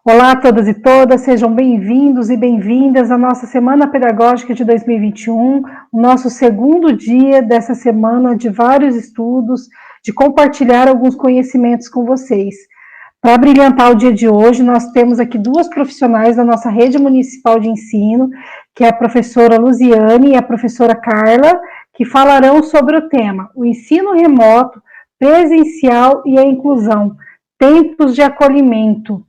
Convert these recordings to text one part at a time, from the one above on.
Olá a todas e todas, sejam bem-vindos e bem-vindas à nossa Semana Pedagógica de 2021, o nosso segundo dia dessa semana de vários estudos, de compartilhar alguns conhecimentos com vocês. Para brilhantar o dia de hoje, nós temos aqui duas profissionais da nossa rede municipal de ensino, que é a professora Luziane e a professora Carla, que falarão sobre o tema, o ensino remoto, presencial e a inclusão, tempos de acolhimento.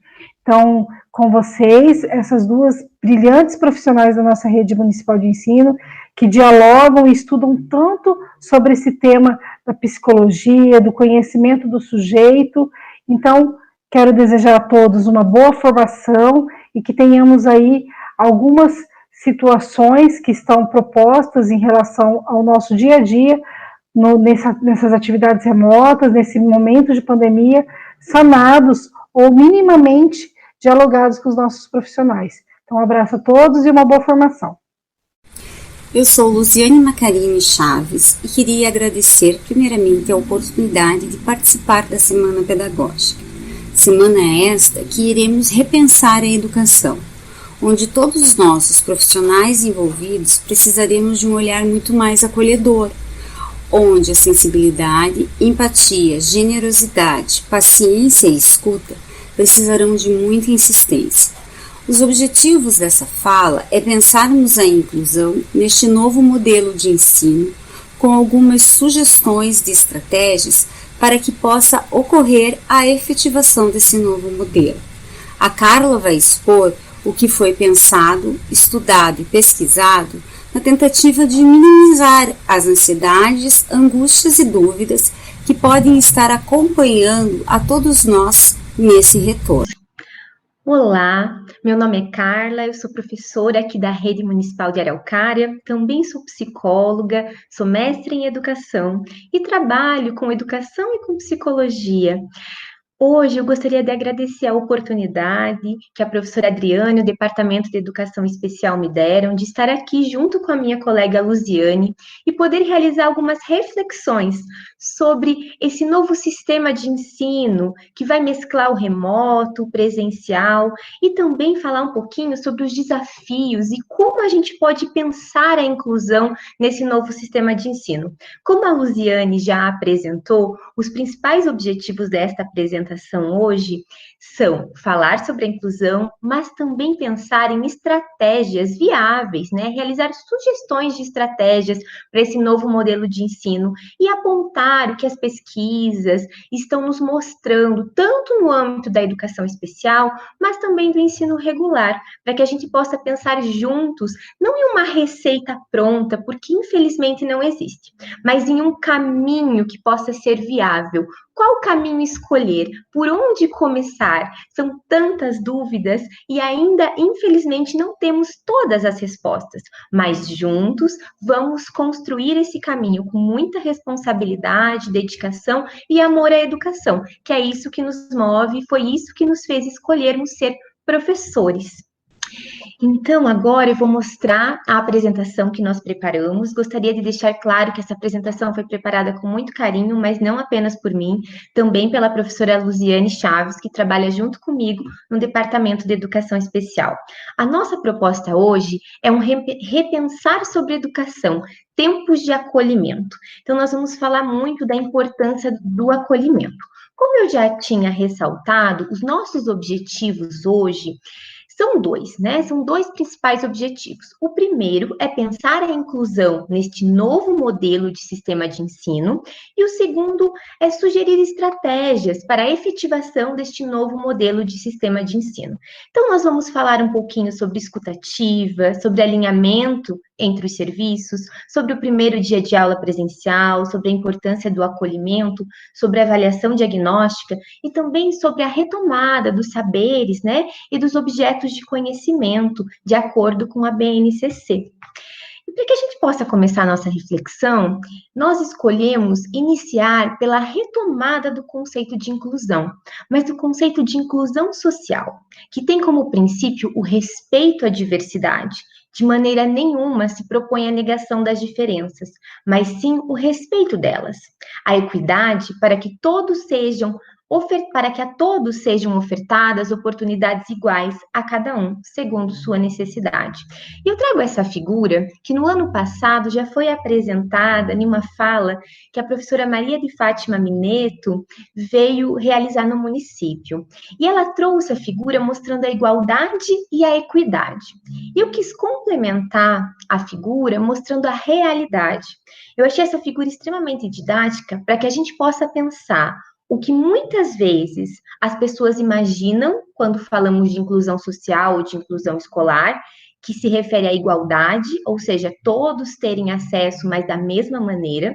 Então, com vocês, essas duas brilhantes profissionais da nossa rede municipal de ensino, que dialogam e estudam tanto sobre esse tema da psicologia, do conhecimento do sujeito. Então, quero desejar a todos uma boa formação e que tenhamos aí algumas situações que estão propostas em relação ao nosso dia a dia, nessas atividades remotas, nesse momento de pandemia, sanados ou minimamente dialogados com os nossos profissionais. Então, um abraço a todos e uma boa formação. Eu sou Luziane Macarini Chaves e queria agradecer primeiramente a oportunidade de participar da Semana Pedagógica. Semana esta que iremos repensar a educação, onde todos nós, os profissionais envolvidos, precisaremos de um olhar muito mais acolhedor, onde a sensibilidade, empatia, generosidade, paciência e escuta precisarão de muita insistência. Os objetivos dessa fala é pensarmos a inclusão neste novo modelo de ensino, com algumas sugestões de estratégias para que possa ocorrer a efetivação desse novo modelo. A Carla vai expor o que foi pensado, estudado e pesquisado na tentativa de minimizar as ansiedades, angústias e dúvidas que podem estar acompanhando a todos nós nesse retorno. Olá, meu nome é Carla, eu sou professora aqui da Rede Municipal de Araucária, também sou psicóloga, sou mestre em educação e trabalho com educação e com psicologia. Hoje eu gostaria de agradecer a oportunidade que a professora Adriane e o Departamento de Educação Especial me deram de estar aqui junto com a minha colega Luziane e poder realizar algumas reflexões sobre esse novo sistema de ensino que vai mesclar o remoto, o presencial e também falar um pouquinho sobre os desafios e como a gente pode pensar a inclusão nesse novo sistema de ensino. Como a Luziane já apresentou, os principais objetivos desta apresentação hoje são falar sobre a inclusão, mas também pensar em estratégias viáveis, né? Realizar sugestões de estratégias para esse novo modelo de ensino e apontar o que as pesquisas estão nos mostrando, tanto no âmbito da educação especial, mas também do ensino regular, para que a gente possa pensar juntos, não em uma receita pronta, porque infelizmente não existe, mas em um caminho que possa ser viável. Qual caminho escolher? Por onde começar? São tantas dúvidas e ainda, infelizmente, não temos todas as respostas, mas juntos vamos construir esse caminho com muita responsabilidade, dedicação e amor à educação, que é isso que nos move, foi isso que nos fez escolhermos ser professores. Então, agora eu vou mostrar a apresentação que nós preparamos. Gostaria de deixar claro que essa apresentação foi preparada com muito carinho, mas não apenas por mim, também pela professora Luziane Chaves, que trabalha junto comigo no Departamento de Educação Especial. A nossa proposta hoje é um repensar sobre educação, tempos de acolhimento. Então, nós vamos falar muito da importância do acolhimento. Como eu já tinha ressaltado, os nossos objetivos hoje são dois, né? São dois principais objetivos. O primeiro é pensar a inclusão neste novo modelo de sistema de ensino, e o segundo é sugerir estratégias para a efetivação deste novo modelo de sistema de ensino. Então, nós vamos falar um pouquinho sobre escutativa, sobre alinhamento entre os serviços, sobre o primeiro dia de aula presencial, sobre a importância do acolhimento, sobre a avaliação diagnóstica e também sobre a retomada dos saberes, né, e dos objetos de conhecimento, de acordo com a BNCC. E para que a gente possa começar a nossa reflexão, nós escolhemos iniciar pela retomada do conceito de inclusão, mas do conceito de inclusão social, que tem como princípio o respeito à diversidade. De maneira nenhuma se propõe a negação das diferenças, mas sim o respeito delas. A equidade para que todos sejam para que a todos sejam ofertadas oportunidades iguais a cada um, segundo sua necessidade. E eu trago essa figura que no ano passado já foi apresentada em uma fala que a professora Maria de Fátima Mineto veio realizar no município. E ela trouxe a figura mostrando a igualdade e a equidade. E eu quis complementar a figura mostrando a realidade. Eu achei essa figura extremamente didática para que a gente possa pensar o que muitas vezes as pessoas imaginam quando falamos de inclusão social ou de inclusão escolar, que se refere à igualdade, ou seja, todos terem acesso, mas da mesma maneira.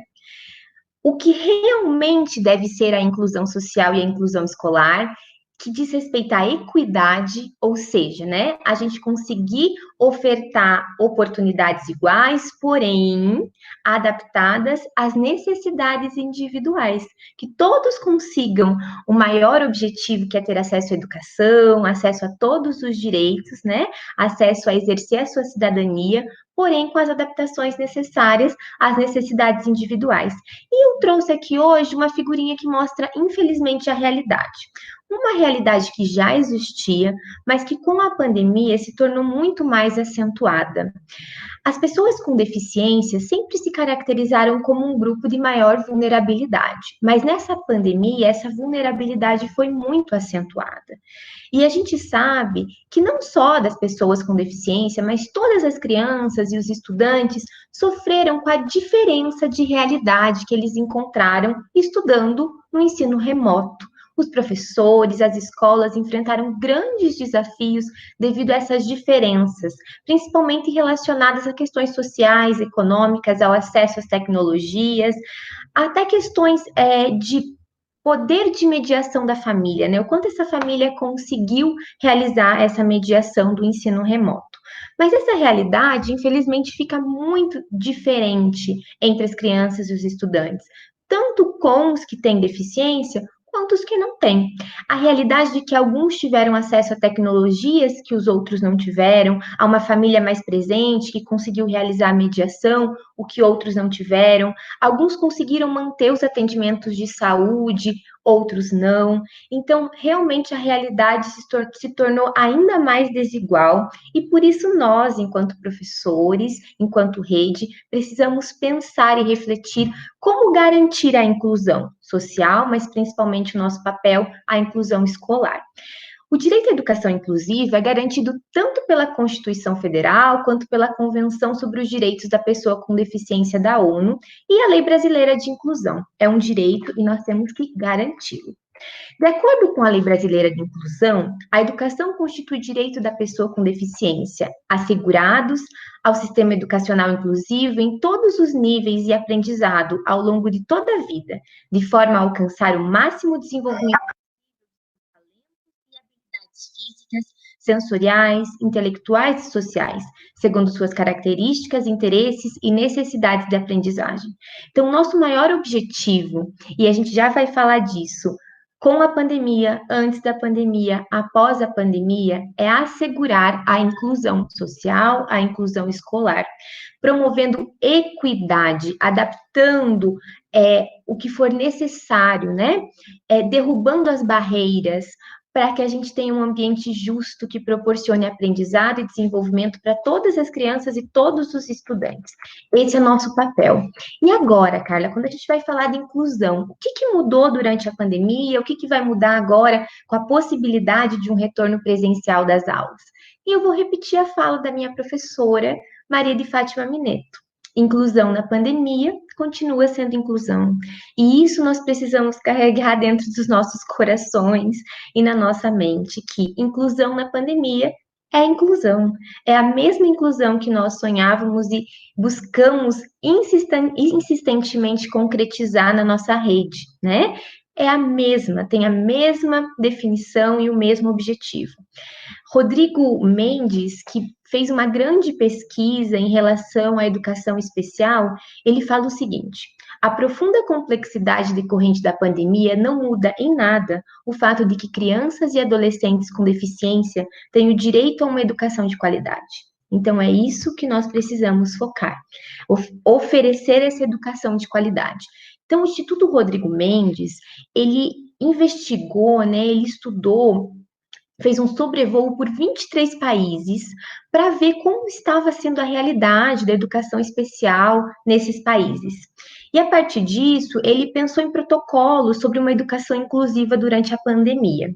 O que realmente deve ser a inclusão social e a inclusão escolar, que diz respeito à equidade, ou seja, né, a gente conseguir ofertar oportunidades iguais, porém adaptadas às necessidades individuais, que todos consigam o maior objetivo, que é ter acesso à educação, acesso a todos os direitos, né, acesso a exercer a sua cidadania, porém com as adaptações necessárias às necessidades individuais. E eu trouxe aqui hoje uma figurinha que mostra, infelizmente, a realidade. Uma realidade que já existia, mas que com a pandemia se tornou muito mais acentuada. As pessoas com deficiência sempre se caracterizaram como um grupo de maior vulnerabilidade, mas nessa pandemia essa vulnerabilidade foi muito acentuada. E a gente sabe que não só das pessoas com deficiência, mas todas as crianças e os estudantes sofreram com a diferença de realidade que eles encontraram estudando no ensino remoto. Os professores, as escolas enfrentaram grandes desafios devido a essas diferenças, principalmente relacionadas a questões sociais, econômicas, ao acesso às tecnologias, até questões de poder de mediação da família, né? O quanto essa família conseguiu realizar essa mediação do ensino remoto. Mas essa realidade, infelizmente, fica muito diferente entre as crianças e os estudantes, tanto com os que têm deficiência, quanto os que não têm. A realidade de que alguns tiveram acesso a tecnologias que os outros não tiveram, a uma família mais presente que conseguiu realizar a mediação, o que outros não tiveram. Alguns conseguiram manter os atendimentos de saúde, outros não. Então, realmente, a realidade se tornou ainda mais desigual e, por isso, nós, enquanto professores, enquanto rede, precisamos pensar e refletir como garantir a inclusão social, mas principalmente o nosso papel, a inclusão escolar. O direito à educação inclusiva é garantido tanto pela Constituição Federal quanto pela Convenção sobre os Direitos da Pessoa com Deficiência da ONU e a Lei Brasileira de Inclusão. É um direito e nós temos que garanti-lo. De acordo com a Lei Brasileira de Inclusão, a educação constitui direito da pessoa com deficiência, assegurados ao sistema educacional inclusivo em todos os níveis e aprendizado ao longo de toda a vida, de forma a alcançar o máximo desenvolvimento físicas, sensoriais, intelectuais e sociais, segundo suas características, interesses e necessidades de aprendizagem. Então, nosso maior objetivo, e a gente já vai falar disso, com a pandemia, antes da pandemia, após a pandemia, é assegurar a inclusão social, a inclusão escolar, promovendo equidade, adaptando o que for necessário, né? Derrubando as barreiras, para que a gente tenha um ambiente justo que proporcione aprendizado e desenvolvimento para todas as crianças e todos os estudantes. Esse é o nosso papel. E agora, Carla, quando a gente vai falar de inclusão, o que mudou durante a pandemia? O que vai mudar agora com a possibilidade de um retorno presencial das aulas? E eu vou repetir a fala da minha professora, Maria de Fátima Mineto. Inclusão na pandemia continua sendo inclusão. E isso nós precisamos carregar dentro dos nossos corações e na nossa mente, que inclusão na pandemia é inclusão. É a mesma inclusão que nós sonhávamos e buscamos insistentemente concretizar na nossa rede, né? É a mesma, tem a mesma definição e o mesmo objetivo. Rodrigo Mendes, que fez uma grande pesquisa em relação à educação especial, ele fala o seguinte: a profunda complexidade decorrente da pandemia não muda em nada o fato de que crianças e adolescentes com deficiência têm o direito a uma educação de qualidade. Então, é isso que nós precisamos focar, oferecer essa educação de qualidade. Então, o Instituto Rodrigo Mendes, ele investigou, né, ele estudou, fez um sobrevoo por 23 países para ver como estava sendo a realidade da educação especial nesses países. E a partir disso, ele pensou em protocolos sobre uma educação inclusiva durante a pandemia.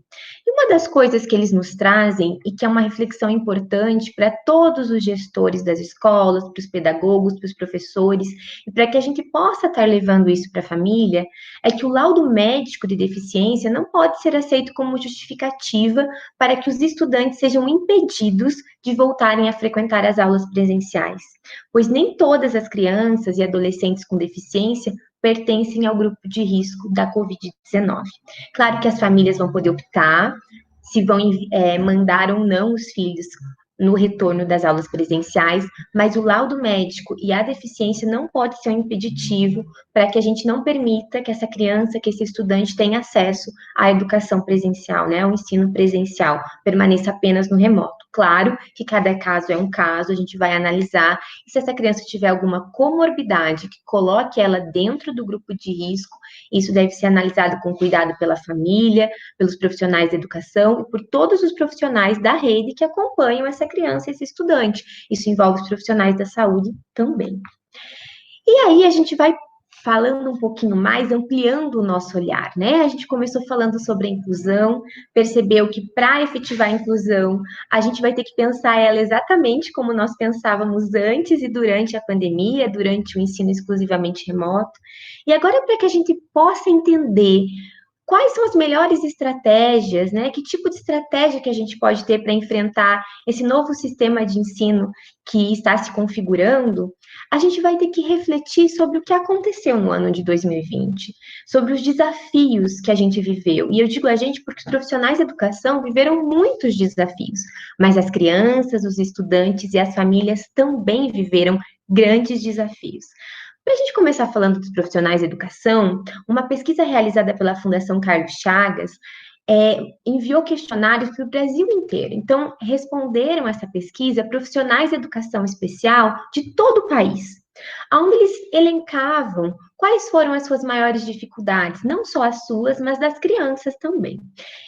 E uma das coisas que eles nos trazem, e que é uma reflexão importante para todos os gestores das escolas, para os pedagogos, para os professores, e para que a gente possa estar levando isso para a família, é que o laudo médico de deficiência não pode ser aceito como justificativa para que os estudantes sejam impedidos de voltarem a frequentar as aulas presenciais, pois nem todas as crianças e adolescentes com deficiência pertencem ao grupo de risco da Covid-19. Claro que as famílias vão poder optar se vão mandar ou não os filhos no retorno das aulas presenciais, mas o laudo médico e a deficiência não pode ser um impeditivo para que a gente não permita que essa criança, que esse estudante tenha acesso à educação presencial, né, ao ensino presencial, permaneça apenas no remoto. Claro que cada caso é um caso, a gente vai analisar, e se essa criança tiver alguma comorbidade que coloque ela dentro do grupo de risco, isso deve ser analisado com cuidado pela família, pelos profissionais da educação e por todos os profissionais da rede que acompanham essa criança, esse estudante. Isso envolve os profissionais da saúde também. E aí a gente vai falando um pouquinho mais, ampliando o nosso olhar, né? A gente começou falando sobre a inclusão, percebeu que para efetivar a inclusão, a gente vai ter que pensar ela exatamente como nós pensávamos antes e durante a pandemia, durante o ensino exclusivamente remoto. E agora, para que a gente possa entender quais são as melhores estratégias, né? Que tipo de estratégia que a gente pode ter para enfrentar esse novo sistema de ensino que está se configurando? A gente vai ter que refletir sobre o que aconteceu no ano de 2020, sobre os desafios que a gente viveu. E eu digo a gente porque os profissionais da educação viveram muitos desafios, mas as crianças, os estudantes e as famílias também viveram grandes desafios. Para a gente começar falando dos profissionais da educação, uma pesquisa realizada pela Fundação Carlos Chagas enviou questionários para o Brasil inteiro. Então, responderam essa pesquisa profissionais de educação especial de todo o país, onde eles elencavam quais foram as suas maiores dificuldades, não só as suas, mas das crianças também.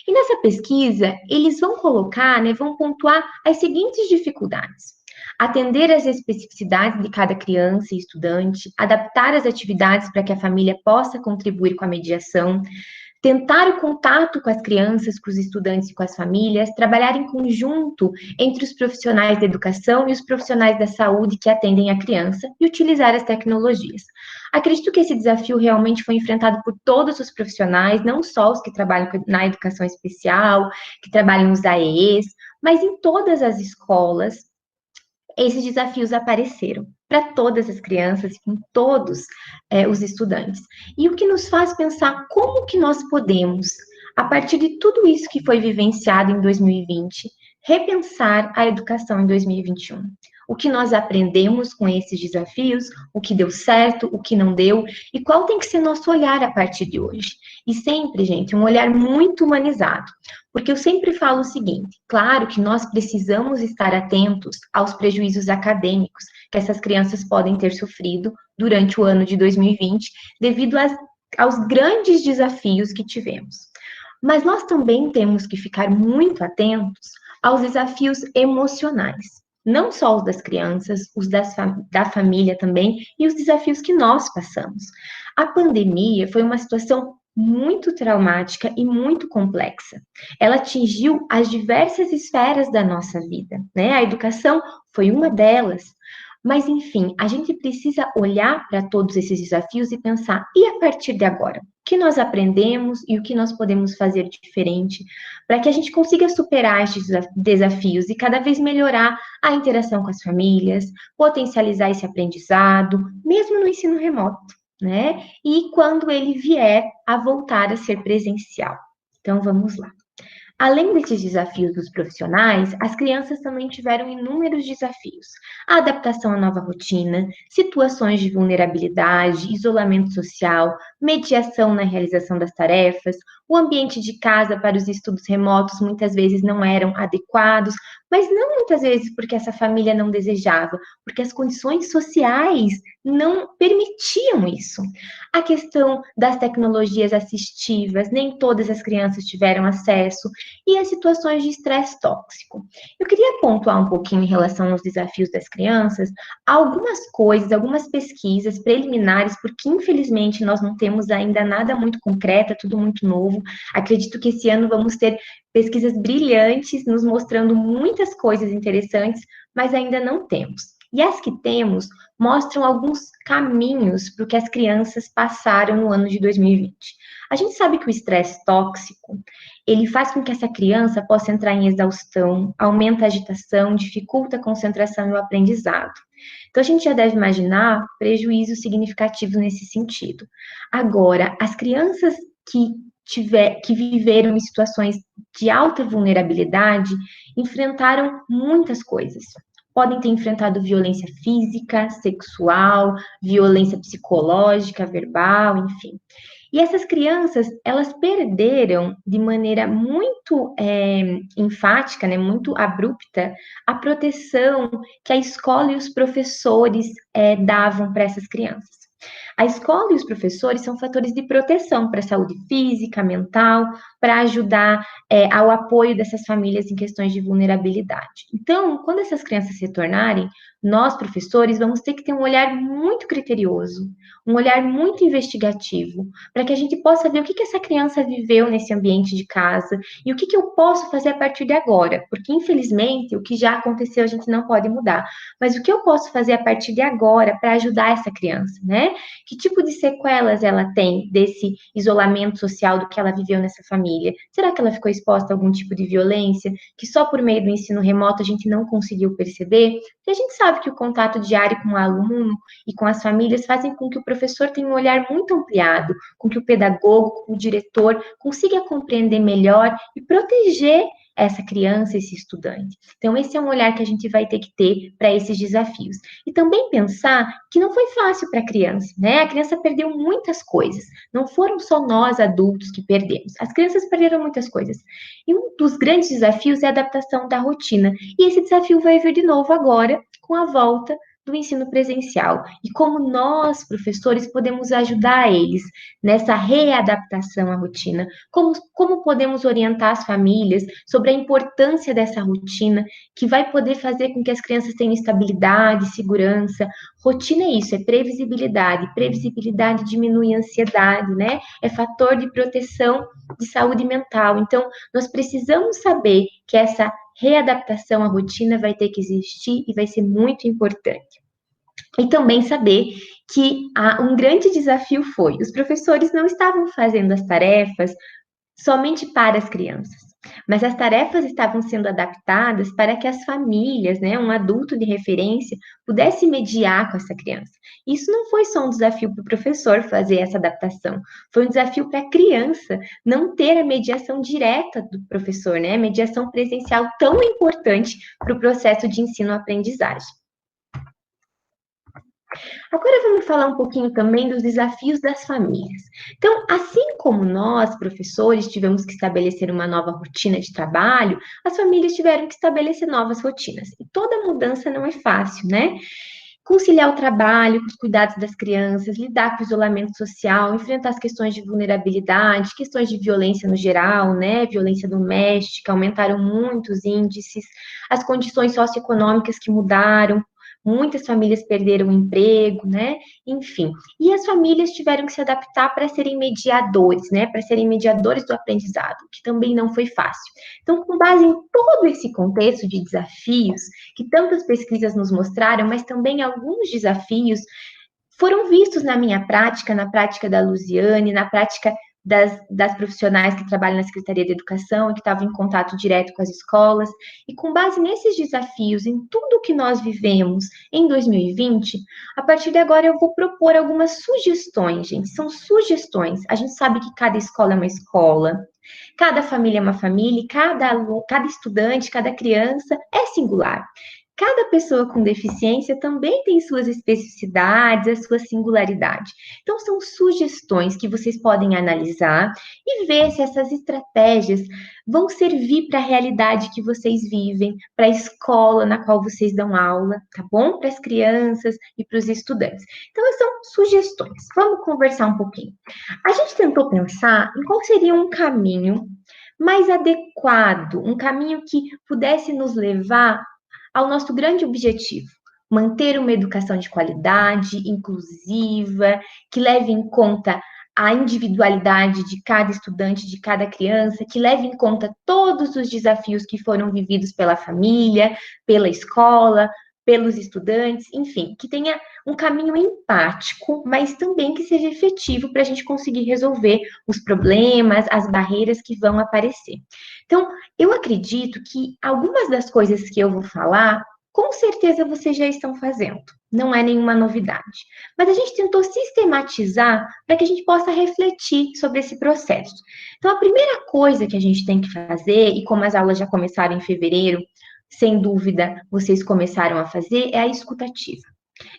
E nessa pesquisa, eles vão colocar, né, vão pontuar as seguintes dificuldades: atender às especificidades de cada criança e estudante, adaptar as atividades para que a família possa contribuir com a mediação, tentar o contato com as crianças, com os estudantes e com as famílias, trabalhar em conjunto entre os profissionais da educação e os profissionais da saúde que atendem a criança e utilizar as tecnologias. Acredito que esse desafio realmente foi enfrentado por todos os profissionais, não só os que trabalham na educação especial, que trabalham nos AEEs, mas em todas as escolas, esses desafios apareceram para todas as crianças e com todos os estudantes. E o que nos faz pensar como que nós podemos, a partir de tudo isso que foi vivenciado em 2020, repensar a educação em 2021. O que nós aprendemos com esses desafios, o que deu certo, o que não deu, e qual tem que ser nosso olhar a partir de hoje. E sempre, gente, um olhar muito humanizado. Porque eu sempre falo o seguinte: claro que nós precisamos estar atentos aos prejuízos acadêmicos que essas crianças podem ter sofrido durante o ano de 2020, devido aos grandes desafios que tivemos. Mas nós também temos que ficar muito atentos aos desafios emocionais. Não só os das crianças, os da família também, e os desafios que nós passamos. A pandemia foi uma situação muito traumática e muito complexa. Ela atingiu as diversas esferas da nossa vida, né? A educação foi uma delas. Mas, enfim, a gente precisa olhar para todos esses desafios e pensar, e a partir de agora? O que nós aprendemos e o que nós podemos fazer diferente para que a gente consiga superar esses desafios e cada vez melhorar a interação com as famílias, potencializar esse aprendizado, mesmo no ensino remoto, né? E quando ele vier a voltar a ser presencial. Então, vamos lá. Além desses desafios dos profissionais, as crianças também tiveram inúmeros desafios. A adaptação à nova rotina, situações de vulnerabilidade, isolamento social, mediação na realização das tarefas, o ambiente de casa para os estudos remotos muitas vezes não eram adequados, mas não muitas vezes porque essa família não desejava, porque as condições sociais não permitiam isso. A questão das tecnologias assistivas, nem todas as crianças tiveram acesso, e as situações de estresse tóxico. Eu queria pontuar um pouquinho em relação aos desafios das crianças, algumas coisas, algumas pesquisas preliminares, porque infelizmente nós não temos ainda nada muito concreto, é tudo muito novo. Acredito que esse ano vamos ter pesquisas brilhantes, nos mostrando muitas coisas interessantes, mas ainda não temos. E as que temos mostram alguns caminhos para o que as crianças passaram no ano de 2020. A gente sabe que o estresse tóxico, ele faz com que essa criança possa entrar em exaustão, aumenta a agitação, dificulta a concentração e o aprendizado. Então, a gente já deve imaginar prejuízos significativos nesse sentido. Agora, as crianças que viveram em situações de alta vulnerabilidade enfrentaram muitas coisas. Podem ter enfrentado violência física, sexual, violência psicológica, verbal, enfim. E essas crianças, elas perderam de maneira muito enfática, né, muito abrupta, a proteção que a escola e os professores davam para essas crianças. A escola e os professores são fatores de proteção para a saúde física, mental, para ajudar ao apoio dessas famílias em questões de vulnerabilidade. Então, quando essas crianças retornarem, nós, professores, vamos ter que ter um olhar muito criterioso, um olhar muito investigativo, para que a gente possa ver o que essa criança viveu nesse ambiente de casa e o que eu posso fazer a partir de agora, porque infelizmente o que já aconteceu a gente não pode mudar, mas o que eu posso fazer a partir de agora para ajudar essa criança, né? Que tipo de sequelas ela tem desse isolamento social do que ela viveu nessa família? Será que ela ficou exposta a algum tipo de violência que só por meio do ensino remoto a gente não conseguiu perceber? Porque a gente sabe que o contato diário com o aluno e com as famílias fazem com que o professor tenha um olhar muito ampliado, com que o pedagogo, o diretor consiga compreender melhor e proteger essa criança, esse estudante. Então, esse é um olhar que a gente vai ter que ter para esses desafios. E também pensar que não foi fácil para a criança, né? A criança perdeu muitas coisas. Não foram só nós, adultos, que perdemos. As crianças perderam muitas coisas. E um dos grandes desafios é a adaptação da rotina. E esse desafio vai vir de novo agora, com a volta do ensino presencial e como nós, professores, podemos ajudar eles nessa readaptação à rotina, como podemos orientar as famílias sobre a importância dessa rotina, que vai poder fazer com que as crianças tenham estabilidade, segurança. Rotina é isso, é previsibilidade. Previsibilidade diminui a ansiedade, né? É fator de proteção de saúde mental. Então, nós precisamos saber que essa readaptação à rotina vai ter que existir e vai ser muito importante. E também saber que um grande desafio foi, os professores não estavam fazendo as tarefas somente para as crianças, mas as tarefas estavam sendo adaptadas para que as famílias, né, um adulto de referência, pudesse mediar com essa criança. Isso não foi só um desafio para o professor fazer essa adaptação, foi um desafio para a criança não ter a mediação direta do professor, né, a mediação presencial tão importante para o processo de ensino-aprendizagem. Agora vamos falar um pouquinho também dos desafios das famílias. Então, assim como nós, professores, tivemos que estabelecer uma nova rotina de trabalho, as famílias tiveram que estabelecer novas rotinas. E toda mudança não é fácil, né? Conciliar o trabalho com os cuidados das crianças, lidar com o isolamento social, enfrentar as questões de vulnerabilidade, questões de violência no geral, né? Violência doméstica, aumentaram muito os índices, as condições socioeconômicas que mudaram, muitas famílias perderam o emprego, né? Enfim. E as famílias tiveram que se adaptar para serem mediadores, né? Para serem mediadores do aprendizado, que também não foi fácil. Então, com base em todo esse contexto de desafios, que tantas pesquisas nos mostraram, mas também alguns desafios foram vistos na minha prática, na prática da Luziane, na prática das profissionais que trabalham na Secretaria de Educação e que estavam em contato direto com as escolas. E com base nesses desafios, em tudo que nós vivemos em 2020, a partir de agora eu vou propor algumas sugestões, gente. São sugestões. A gente sabe que cada escola é uma escola, cada família é uma família, cada estudante, cada criança é singular. cada pessoa com deficiência também tem suas especificidades, a sua singularidade. Então, são sugestões que vocês podem analisar e ver se essas estratégias vão servir para a realidade que vocês vivem, para a escola na qual vocês dão aula, tá bom? Para as crianças e para os estudantes. Então, são sugestões. Vamos conversar um pouquinho. A gente tentou pensar em qual seria um caminho mais adequado, um caminho que pudesse nos levar ao nosso grande objetivo, manter uma educação de qualidade, inclusiva, que leve em conta a individualidade de cada estudante, de cada criança, que leve em conta todos os desafios que foram vividos pela família, pela escola, pelos estudantes, enfim, que tenha um caminho empático, mas também que seja efetivo para a gente conseguir resolver os problemas, as barreiras que vão aparecer. Então, eu acredito que algumas das coisas que eu vou falar, com certeza vocês já estão fazendo, não é nenhuma novidade. Mas a gente tentou sistematizar para que a gente possa refletir sobre esse processo. Então, a primeira coisa que a gente tem que fazer, e como as aulas já começaram em fevereiro, sem dúvida vocês começaram a fazer, é a escutativa.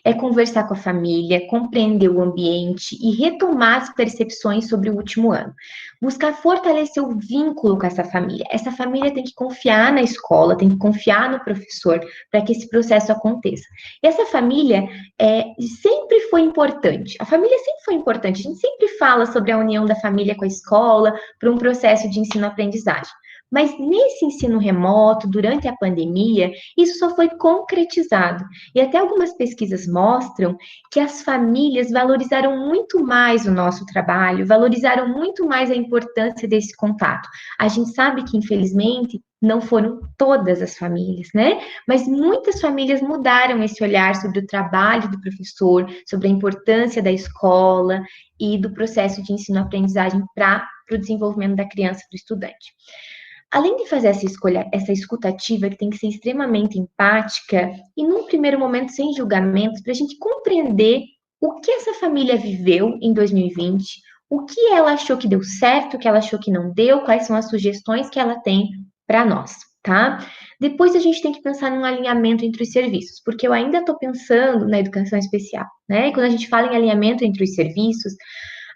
É conversar com a família, compreender o ambiente e retomar as percepções sobre o último ano. Buscar fortalecer o vínculo com essa família. Essa família tem que confiar na escola, tem que confiar no professor para que esse processo aconteça. E essa família sempre foi importante. A família sempre foi importante. A gente sempre fala sobre a união da família com a escola para um processo de ensino-aprendizagem. Mas nesse ensino remoto, durante a pandemia, isso só foi concretizado. E até algumas pesquisas mostram que as famílias valorizaram muito mais o nosso trabalho, valorizaram muito mais a importância desse contato. A gente sabe que, infelizmente, não foram todas as famílias, né? Mas muitas famílias mudaram esse olhar sobre o trabalho do professor, sobre a importância da escola e do processo de ensino-aprendizagem para o desenvolvimento da criança e do estudante. Além de fazer essa escolha, essa escutativa que tem que ser extremamente empática e num primeiro momento sem julgamentos, para a gente compreender o que essa família viveu em 2020, o que ela achou que deu certo, o que ela achou que não deu, quais são as sugestões que ela tem para nós, tá? Depois a gente tem que pensar num alinhamento entre os serviços, porque eu ainda estou pensando na educação especial, né? E quando a gente fala em alinhamento entre os serviços,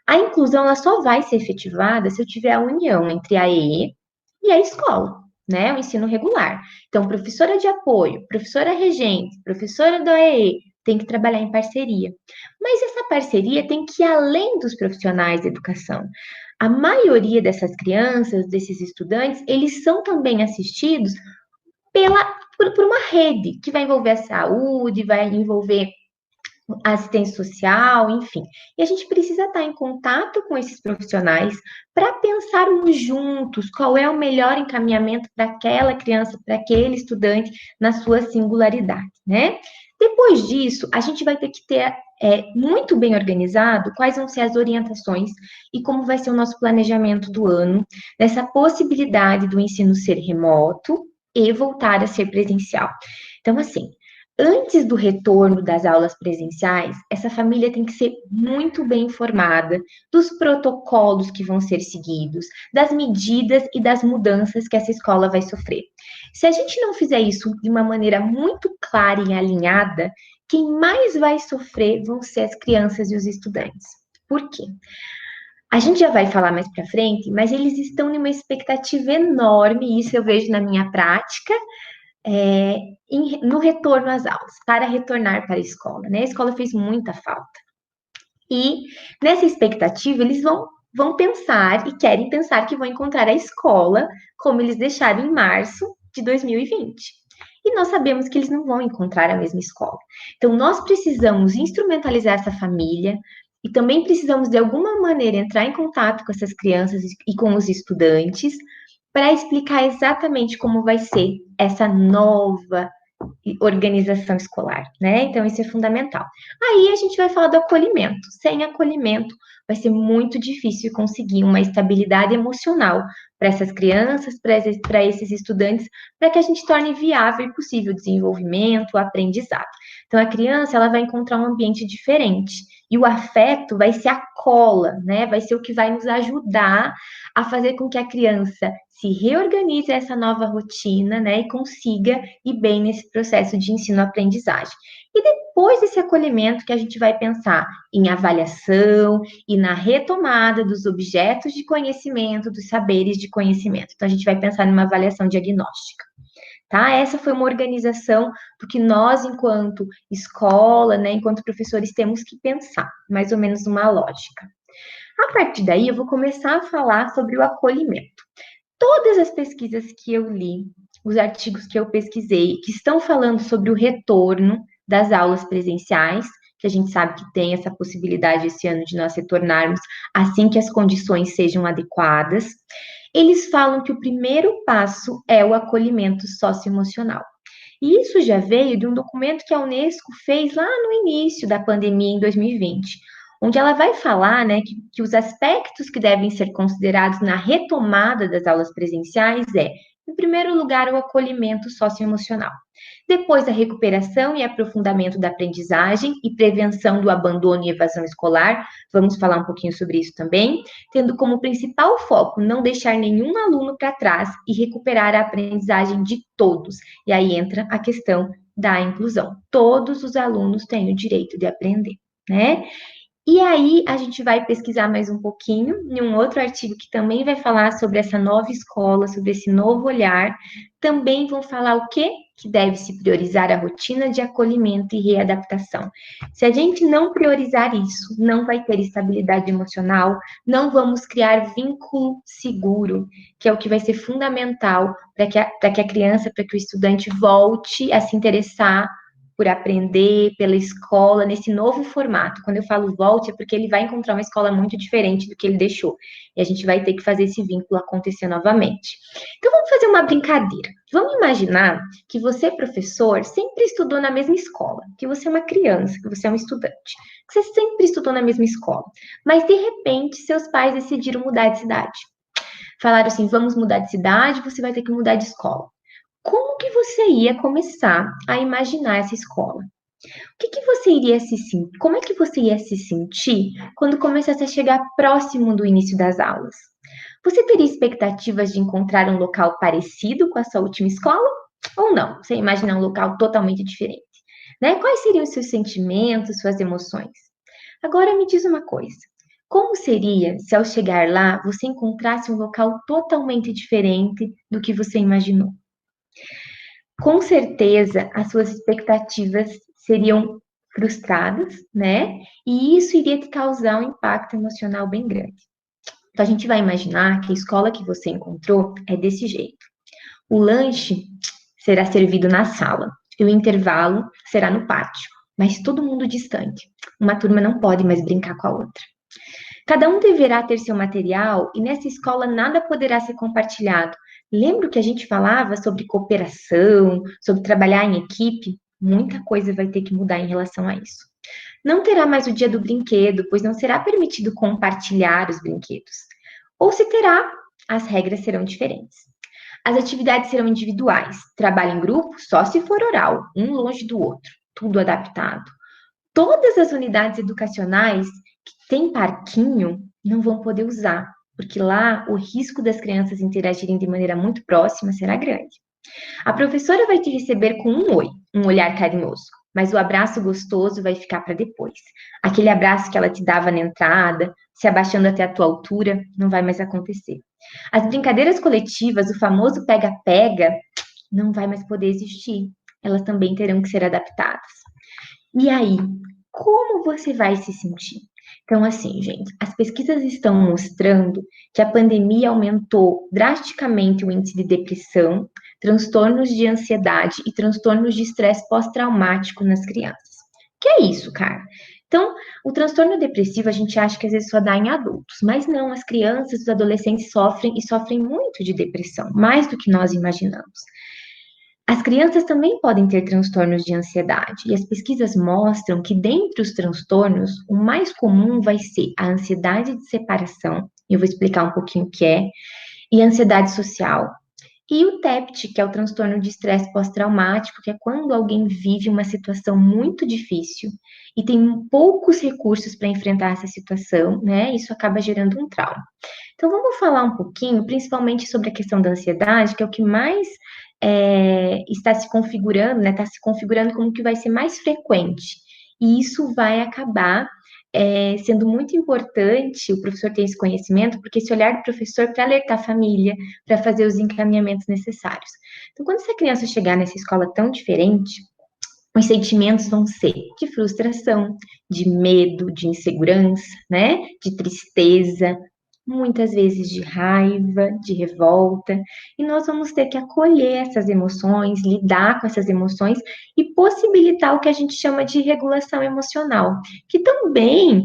a inclusão ela só vai ser efetivada se eu tiver a união entre a EE e a escola, né? O ensino regular. Então, professora de apoio, professora regente, professora do AEE, tem que trabalhar em parceria. Mas essa parceria tem que ir além dos profissionais de educação. A maioria dessas crianças, desses estudantes, eles são também assistidos por uma rede que vai envolver a saúde, vai envolver assistência social, enfim. E a gente precisa estar em contato com esses profissionais para pensarmos juntos qual é o melhor encaminhamento para aquela criança, para aquele estudante, na sua singularidade, né? Depois disso, a gente vai ter que ter muito bem organizado quais vão ser as orientações e como vai ser o nosso planejamento do ano, nessa possibilidade do ensino ser remoto e voltar a ser presencial. Então, assim, antes do retorno das aulas presenciais, essa família tem que ser muito bem informada dos protocolos que vão ser seguidos, das medidas e das mudanças que essa escola vai sofrer. Se a gente não fizer isso de uma maneira muito clara e alinhada, quem mais vai sofrer vão ser as crianças e os estudantes. Por quê? A gente já vai falar mais para frente, mas eles estão numa expectativa enorme, isso eu vejo na minha prática, no retorno às aulas, para retornar para a escola, né? A escola fez muita falta. E nessa expectativa, eles vão pensar e querem pensar que vão encontrar a escola como eles deixaram em março de 2020. E nós sabemos que eles não vão encontrar a mesma escola. Então, nós precisamos instrumentalizar essa família e também precisamos, de alguma maneira, entrar em contato com essas crianças e com os estudantes para explicar exatamente como vai ser essa nova organização escolar, né? Então, isso é fundamental. Aí a gente vai falar do acolhimento. Sem acolhimento, vai ser muito difícil conseguir uma estabilidade emocional para essas crianças, para esses estudantes, para que a gente torne viável e possível o desenvolvimento, o aprendizado. Então, a criança, ela vai encontrar um ambiente diferente. E o afeto vai ser a cola, né? Vai ser o que vai nos ajudar a fazer com que a criança se reorganize a essa nova rotina, né? E consiga ir bem nesse processo de ensino-aprendizagem. E depois desse acolhimento que a gente vai pensar em avaliação e na retomada dos objetos de conhecimento, dos saberes de conhecimento. Então, a gente vai pensar numa avaliação diagnóstica. Tá? Essa foi uma organização do que nós, enquanto escola, né, enquanto professores, temos que pensar, mais ou menos uma lógica. A partir daí, eu vou começar a falar sobre o acolhimento. Todas as pesquisas que eu li, os artigos que eu pesquisei, que estão falando sobre o retorno das aulas presenciais, que a gente sabe que tem essa possibilidade esse ano de nós retornarmos assim que as condições sejam adequadas, eles falam que o primeiro passo é o acolhimento socioemocional. E isso já veio de um documento que a Unesco fez lá no início da pandemia, em 2020, onde ela vai falar, né, que os aspectos que devem ser considerados na retomada das aulas presenciais em primeiro lugar, o acolhimento socioemocional. Depois, a recuperação e aprofundamento da aprendizagem e prevenção do abandono e evasão escolar. Vamos falar um pouquinho sobre isso também, tendo como principal foco não deixar nenhum aluno para trás e recuperar a aprendizagem de todos. E aí entra a questão da inclusão. Todos os alunos têm o direito de aprender, né? E aí, a gente vai pesquisar mais um pouquinho em um outro artigo que também vai falar sobre essa nova escola, sobre esse novo olhar. Também vão falar o que deve se priorizar a rotina de acolhimento e readaptação. Se a gente não priorizar isso, não vai ter estabilidade emocional, não vamos criar vínculo seguro, que é o que vai ser fundamental para que a criança, para que o estudante volte a se interessar por aprender, pela escola, nesse novo formato. Quando eu falo volte, é porque ele vai encontrar uma escola muito diferente do que ele deixou. E a gente vai ter que fazer esse vínculo acontecer novamente. Então, vamos fazer uma brincadeira. Vamos imaginar que você, professor, sempre estudou na mesma escola, que você é uma criança, que você é um estudante, que você sempre estudou na mesma escola. Mas, de repente, seus pais decidiram mudar de cidade. Falaram assim, vamos mudar de cidade, você vai ter que mudar de escola. Como que você ia começar a imaginar essa escola? Que você iria se sentir? Como é que você ia se sentir quando começasse a chegar próximo do início das aulas? Você teria expectativas de encontrar um local parecido com a sua última escola? Ou não? Você imaginar um local totalmente diferente? Né? Quais seriam os seus sentimentos, suas emoções? Agora me diz uma coisa. Como seria se ao chegar lá você encontrasse um local totalmente diferente do que você imaginou? Com certeza, as suas expectativas seriam frustradas, né? E isso iria te causar um impacto emocional bem grande. Então, a gente vai imaginar que a escola que você encontrou é desse jeito. O lanche será servido na sala e o intervalo será no pátio, mas todo mundo distante. Uma turma não pode mais brincar com a outra. Cada um deverá ter seu material e nessa escola nada poderá ser compartilhado. Lembra que a gente falava sobre cooperação, sobre trabalhar em equipe? Muita coisa vai ter que mudar em relação a isso. Não terá mais o dia do brinquedo, pois não será permitido compartilhar os brinquedos. Ou se terá, as regras serão diferentes. As atividades serão individuais, trabalho em grupo só se for oral, um longe do outro, tudo adaptado. Todas as unidades educacionais que têm parquinho não vão poder usar, porque lá o risco das crianças interagirem de maneira muito próxima será grande. A professora vai te receber com um oi, um olhar carinhoso, mas o abraço gostoso vai ficar para depois. Aquele abraço que ela te dava na entrada, se abaixando até a tua altura, não vai mais acontecer. As brincadeiras coletivas, o famoso pega-pega, não vai mais poder existir. Elas também terão que ser adaptadas. E aí, como você vai se sentir? Então, assim, gente, as pesquisas estão mostrando que a pandemia aumentou drasticamente o índice de depressão, transtornos de ansiedade e transtornos de estresse pós-traumático nas crianças. Que é isso, cara? Então, o transtorno depressivo a gente acha que às vezes só dá em adultos, mas não, as crianças, os adolescentes sofrem e sofrem muito de depressão, mais do que nós imaginamos. As crianças também podem ter transtornos de ansiedade, e as pesquisas mostram que, dentre os transtornos, o mais comum vai ser a ansiedade de separação, eu vou explicar um pouquinho o que é, e a ansiedade social. E o TEPT, que é o transtorno de estresse pós-traumático, que é quando alguém vive uma situação muito difícil e tem poucos recursos para enfrentar essa situação, né? Isso acaba gerando um trauma. Então, vamos falar um pouquinho, principalmente sobre a questão da ansiedade, que é o que mais está se configurando, né? Está se configurando como que vai ser mais frequente. E isso vai acabar sendo muito importante o professor ter esse conhecimento, porque esse olhar do professor para alertar a família, para fazer os encaminhamentos necessários. Então, quando essa criança chegar nessa escola tão diferente, os sentimentos vão ser de frustração, de medo, de insegurança, né? De tristeza, muitas vezes de raiva, de revolta, e nós vamos ter que acolher essas emoções, lidar com essas emoções e possibilitar o que a gente chama de regulação emocional, que também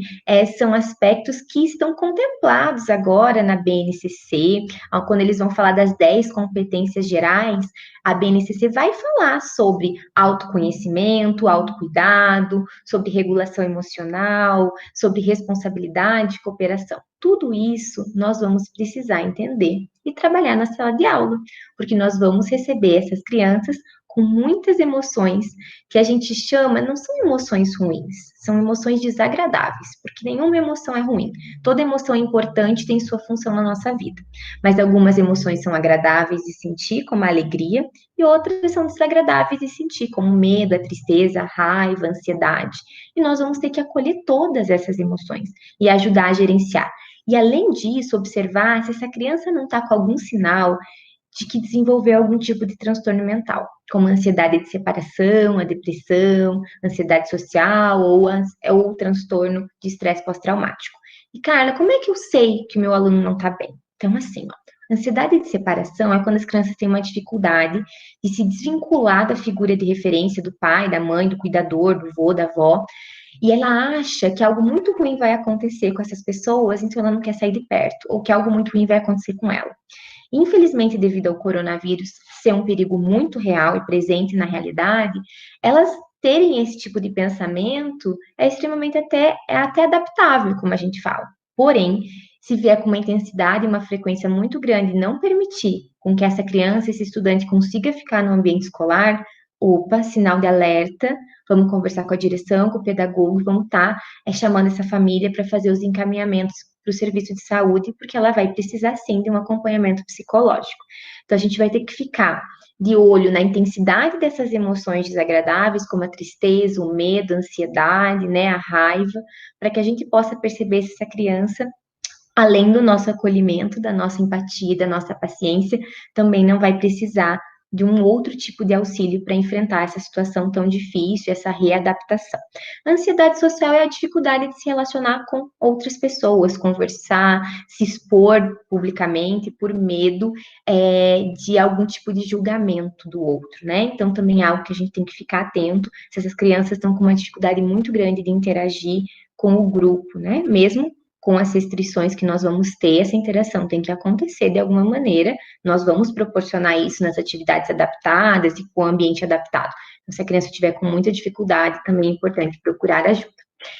são aspectos que estão contemplados agora na BNCC, quando eles vão falar das 10 competências gerais, a BNCC vai falar sobre autoconhecimento, autocuidado, sobre regulação emocional, sobre responsabilidade e cooperação. Tudo isso nós vamos precisar entender e trabalhar na sala de aula, porque nós vamos receber essas crianças com muitas emoções que a gente chama, não são emoções ruins, são emoções desagradáveis, porque nenhuma emoção é ruim. Toda emoção é importante, tem sua função na nossa vida. Mas algumas emoções são agradáveis de sentir, como a alegria, e outras são desagradáveis de sentir, como medo, a tristeza, a raiva, a ansiedade. E nós vamos ter que acolher todas essas emoções e ajudar a gerenciar. E além disso, observar se essa criança não está com algum sinal de que desenvolveu algum tipo de transtorno mental, como a ansiedade de separação, a depressão, ansiedade social ou o transtorno de estresse pós-traumático. E, Carla, como é que eu sei que o meu aluno não está bem? Então, assim, ansiedade de separação é quando as crianças têm uma dificuldade de se desvincular da figura de referência do pai, da mãe, do cuidador, do vô, da avó, e ela acha que algo muito ruim vai acontecer com essas pessoas, então ela não quer sair de perto, ou que algo muito ruim vai acontecer com ela. Infelizmente, devido ao coronavírus ser um perigo muito real e presente na realidade, elas terem esse tipo de pensamento é extremamente até adaptável, como a gente fala. Porém, se vier com uma intensidade e uma frequência muito grande e não permitir com que essa criança, esse estudante consiga ficar no ambiente escolar, opa, sinal de alerta, vamos conversar com a direção, com o pedagogo, vamos estar chamando essa família para fazer os encaminhamentos para o serviço de saúde, porque ela vai precisar sim de um acompanhamento psicológico. Então a gente vai ter que ficar de olho na intensidade dessas emoções desagradáveis, como a tristeza, o medo, a ansiedade, né, a raiva, para que a gente possa perceber se essa criança, além do nosso acolhimento, da nossa empatia, da nossa paciência, também não vai precisar de um outro tipo de auxílio para enfrentar essa situação tão difícil, essa readaptação. A ansiedade social é a dificuldade de se relacionar com outras pessoas, conversar, se expor publicamente por medo de algum tipo de julgamento do outro, né? Então, também é algo que a gente tem que ficar atento se essas crianças estão com uma dificuldade muito grande de interagir com o grupo, né? Mesmo com as restrições que nós vamos ter, essa interação tem que acontecer de alguma maneira, nós vamos proporcionar isso nas atividades adaptadas e com o ambiente adaptado. Então, se a criança tiver com muita dificuldade, também é importante procurar ajuda.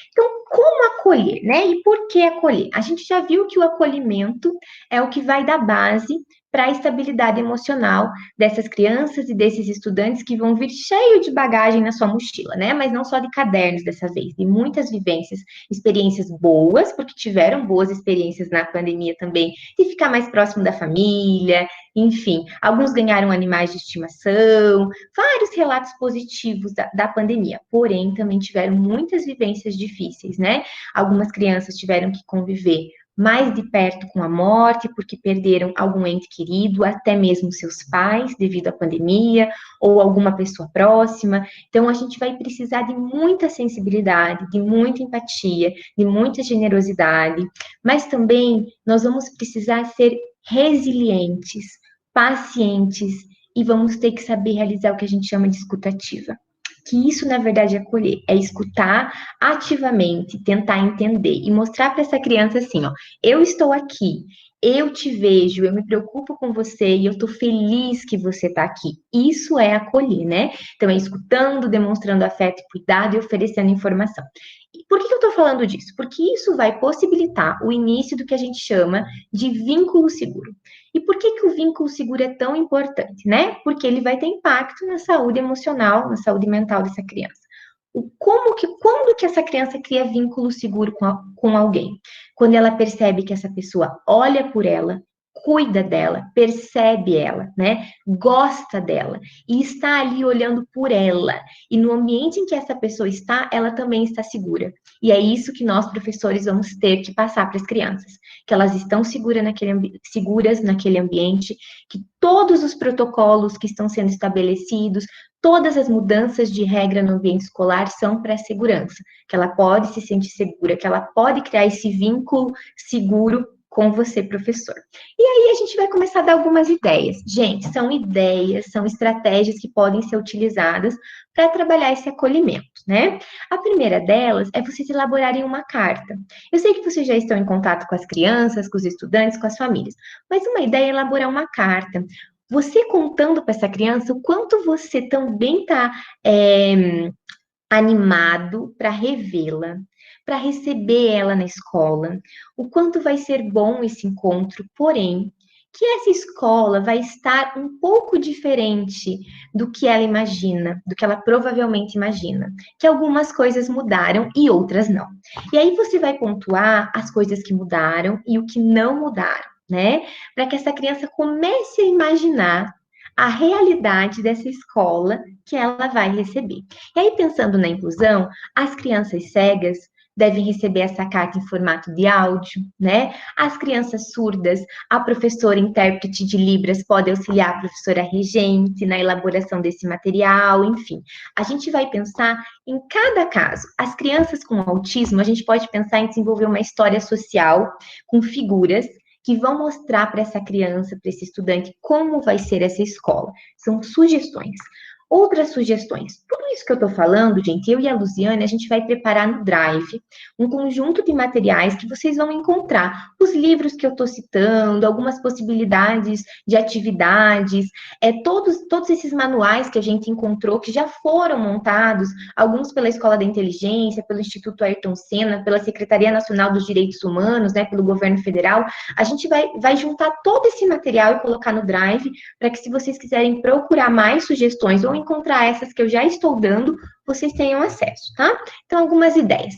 Então, como acolher, né? E por que acolher? A gente já viu que o acolhimento é o que vai dar base para a estabilidade emocional dessas crianças e desses estudantes que vão vir cheio de bagagem na sua mochila, né? Mas não só de cadernos dessa vez, de muitas vivências, experiências boas, porque tiveram boas experiências na pandemia também, de ficar mais próximo da família, enfim, alguns ganharam animais de estimação, vários relatos positivos da pandemia, porém também tiveram muitas vivências difíceis, né? Algumas crianças tiveram que conviver mais de perto com a morte, porque perderam algum ente querido, até mesmo seus pais, devido à pandemia, ou alguma pessoa próxima. Então, a gente vai precisar de muita sensibilidade, de muita empatia, de muita generosidade, mas também nós vamos precisar ser resilientes, pacientes, e vamos ter que saber realizar o que a gente chama de escutativa. Que isso, na verdade, é acolher, é escutar ativamente, tentar entender e mostrar para essa criança assim, ó, eu estou aqui eu te vejo, eu me preocupo com você e eu tô feliz que você tá aqui. Isso é acolher, né? Então, é escutando, demonstrando afeto e cuidado e oferecendo informação. E por que eu tô falando disso? Porque isso vai possibilitar o início do que a gente chama de vínculo seguro. E por que o vínculo seguro é tão importante, né? Porque ele vai ter impacto na saúde emocional, na saúde mental dessa criança. Quando que essa criança cria vínculo seguro com alguém? Quando ela percebe que essa pessoa olha por ela, cuida dela, percebe ela, né? Gosta dela e está ali olhando por ela. E no ambiente em que essa pessoa está, ela também está segura. E é isso que nós, professores, vamos ter que passar para as crianças, que elas estão seguras naquele ambiente, que todos os protocolos que estão sendo estabelecidos, todas as mudanças de regra no ambiente escolar são para a segurança, que ela pode se sentir segura, que ela pode criar esse vínculo seguro com você, professor. E aí a gente vai começar a dar algumas ideias. Gente, são ideias, são estratégias que podem ser utilizadas para trabalhar esse acolhimento, né? A primeira delas é vocês elaborarem uma carta. Eu sei que vocês já estão em contato com as crianças, com os estudantes, com as famílias, mas uma ideia é elaborar uma carta. Você contando para essa criança o quanto você também está animado para revê-la, para receber ela na escola, o quanto vai ser bom esse encontro, porém, que essa escola vai estar um pouco diferente do que ela imagina, do que ela provavelmente imagina, que algumas coisas mudaram e outras não. E aí você vai pontuar as coisas que mudaram e o que não mudaram, né? Para que essa criança comece a imaginar a realidade dessa escola que ela vai receber. E aí, pensando na inclusão, as crianças cegas devem receber essa carta em formato de áudio, né? As crianças surdas, a professora intérprete de Libras pode auxiliar a professora regente na elaboração desse material, enfim. A gente vai pensar em cada caso. As crianças com autismo, a gente pode pensar em desenvolver uma história social com figuras que vão mostrar para essa criança, para esse estudante, como vai ser essa escola. São sugestões. Outras sugestões. Tudo isso que eu estou falando, gente, eu e a Luziane, a gente vai preparar no Drive um conjunto de materiais que vocês vão encontrar. Os livros que eu estou citando, algumas possibilidades de atividades, todos esses manuais que a gente encontrou, que já foram montados, alguns pela Escola da Inteligência, pelo Instituto Ayrton Senna, pela Secretaria Nacional dos Direitos Humanos, né, pelo governo federal. A gente vai juntar todo esse material e colocar no Drive, para que se vocês quiserem procurar mais sugestões ou encontrar essas que eu já estou dando, vocês tenham acesso, tá? Então, algumas ideias.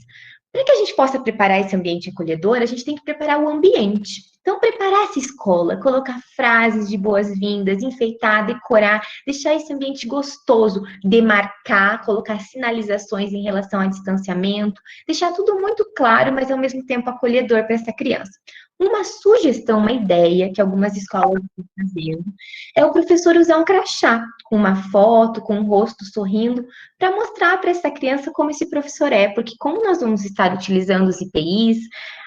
Para que a gente possa preparar esse ambiente acolhedor, a gente tem que preparar o ambiente. Então, preparar essa escola, colocar frases de boas-vindas, enfeitar, decorar, deixar esse ambiente gostoso, demarcar, colocar sinalizações em relação ao distanciamento, deixar tudo muito claro, mas ao mesmo tempo acolhedor para essa criança. Uma sugestão, uma ideia que algumas escolas estão fazendo é o professor usar um crachá com uma foto, com um rosto sorrindo, para mostrar para essa criança como esse professor é, porque como nós vamos estar utilizando os IPIs,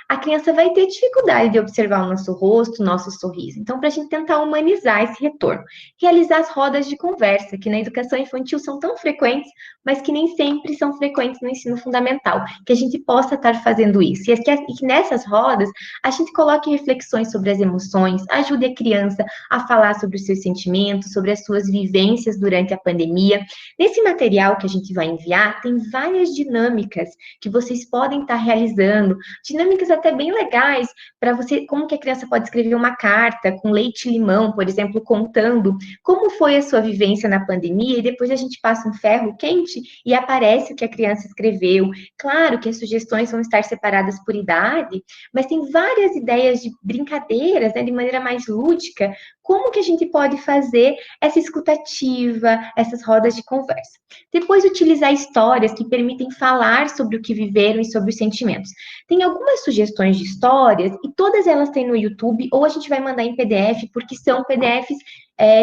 a criança vai ter dificuldade de observar o nosso rosto, o nosso sorriso. Então, para a gente tentar humanizar esse retorno, realizar as rodas de conversa, que na educação infantil são tão frequentes, mas que nem sempre são frequentes no ensino fundamental, que a gente possa estar fazendo isso. E que nessas rodas, a gente coloque reflexões sobre as emoções, ajude a criança a falar sobre os seus sentimentos, sobre as suas vivências durante a pandemia. Nesse material que a gente vai enviar, tem várias dinâmicas que vocês podem estar realizando, dinâmicas até bem legais para você, como que a criança pode escrever uma carta com leite e limão, por exemplo, contando como foi a sua vivência na pandemia, e depois a gente passa um ferro quente e aparece o que a criança escreveu. Claro que as sugestões vão estar separadas por idade, mas tem várias ideias de brincadeiras, né, de maneira mais lúdica, como que a gente pode fazer essa escutativa, essas rodas de conversa. Depois, utilizar histórias que permitem falar sobre o que viveram e sobre os sentimentos. Tem algumas sugestões de histórias, e todas elas têm no YouTube, ou a gente vai mandar em PDF, porque são PDFs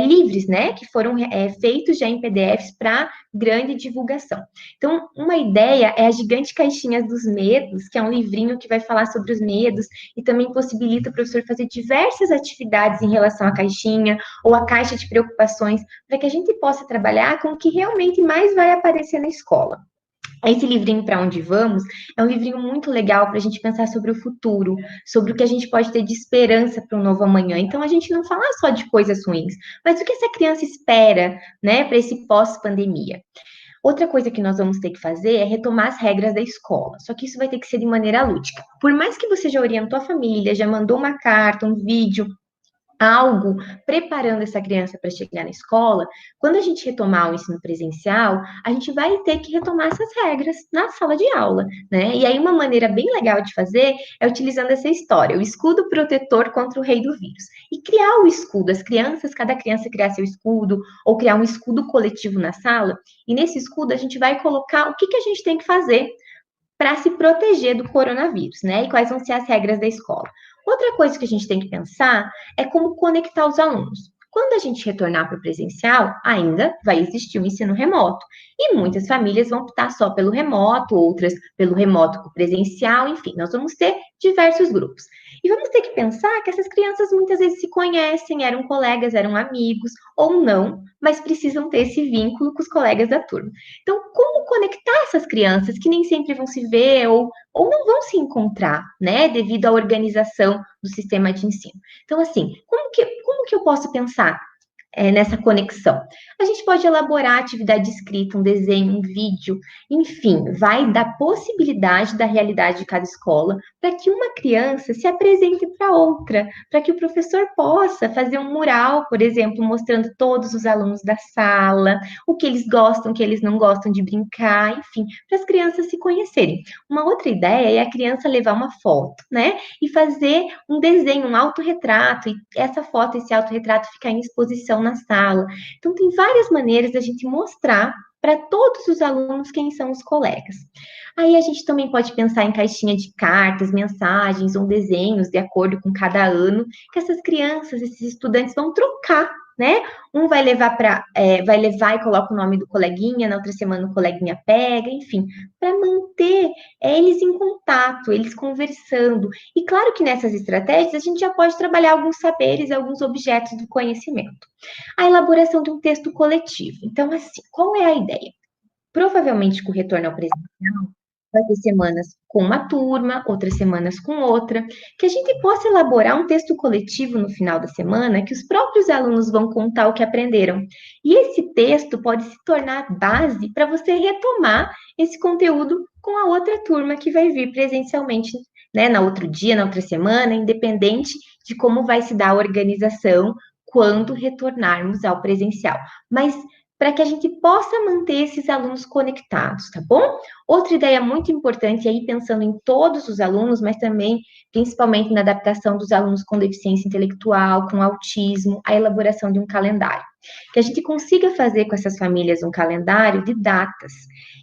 livres, né, que foram feitos já em PDFs para grande divulgação. Então, uma ideia é a Gigante Caixinhas dos Medos, que é um livrinho que vai falar sobre os medos e também possibilita o professor fazer diversas atividades em relação à caixinha ou à caixa de preocupações, para que a gente possa trabalhar com o que realmente mais vai aparecer na escola. Esse livrinho Para Onde Vamos é um livrinho muito legal para a gente pensar sobre o futuro, sobre o que a gente pode ter de esperança para um novo amanhã. Então, a gente não falar só de coisas ruins, mas o que essa criança espera, né, para esse pós-pandemia. Outra coisa que nós vamos ter que fazer é retomar as regras da escola, só que isso vai ter que ser de maneira lúdica. Por mais que você já orientou a família, já mandou uma carta, um vídeo, algo preparando essa criança para chegar na escola, quando a gente retomar o ensino presencial, a gente vai ter que retomar essas regras na sala de aula, né? E aí uma maneira bem legal de fazer é utilizando essa história, o escudo protetor contra o rei do vírus. E criar o escudo, as crianças, cada criança criar seu escudo, ou criar um escudo coletivo na sala, e nesse escudo a gente vai colocar o que a gente tem que fazer para se proteger do coronavírus, né? E quais vão ser as regras da escola. Outra coisa que a gente tem que pensar é como conectar os alunos. Quando a gente retornar para o presencial, ainda vai existir o ensino remoto. E muitas famílias vão optar só pelo remoto, outras pelo remoto com presencial, enfim, nós vamos ter diversos grupos. E vamos ter que pensar que essas crianças muitas vezes se conhecem, eram colegas, eram amigos, ou não, mas precisam ter esse vínculo com os colegas da turma. Então, como conectar essas crianças que nem sempre vão se ver ou não vão se encontrar, né, devido à organização do sistema de ensino? Então, assim, como que eu posso pensar nessa conexão? A gente pode elaborar atividade escrita, um desenho, um vídeo, enfim, vai da possibilidade da realidade de cada escola para que uma criança se apresente para outra, para que o professor possa fazer um mural, por exemplo, mostrando todos os alunos da sala, o que eles gostam, o que eles não gostam de brincar, enfim, para as crianças se conhecerem. Uma outra ideia é a criança levar uma foto, né, e fazer um desenho, um autorretrato, e essa foto, esse autorretrato ficar em exposição na sala. Então, tem várias maneiras da gente mostrar para todos os alunos quem são os colegas. Aí a gente também pode pensar em caixinha de cartas, mensagens ou desenhos de acordo com cada ano que essas crianças, esses estudantes vão trocar, né? Um vai levar e coloca o nome do coleguinha, na outra semana o coleguinha pega, enfim, para manter eles em contato, eles conversando. E claro que nessas estratégias a gente já pode trabalhar alguns saberes, alguns objetos do conhecimento. A elaboração de um texto coletivo. Então, assim, qual é a ideia? Provavelmente com o retorno ao presencial, vai ter semanas com uma turma, outras semanas com outra, que a gente possa elaborar um texto coletivo no final da semana que os próprios alunos vão contar o que aprenderam. E esse texto pode se tornar base para você retomar esse conteúdo com a outra turma que vai vir presencialmente, né, na outro dia, na outra semana, independente de como vai se dar a organização quando retornarmos ao presencial. Mas para que a gente possa manter esses alunos conectados, tá bom? Outra ideia muito importante aí, pensando em todos os alunos, mas também, principalmente na adaptação dos alunos com deficiência intelectual, com autismo, a elaboração de um calendário. Que a gente consiga fazer com essas famílias um calendário de datas,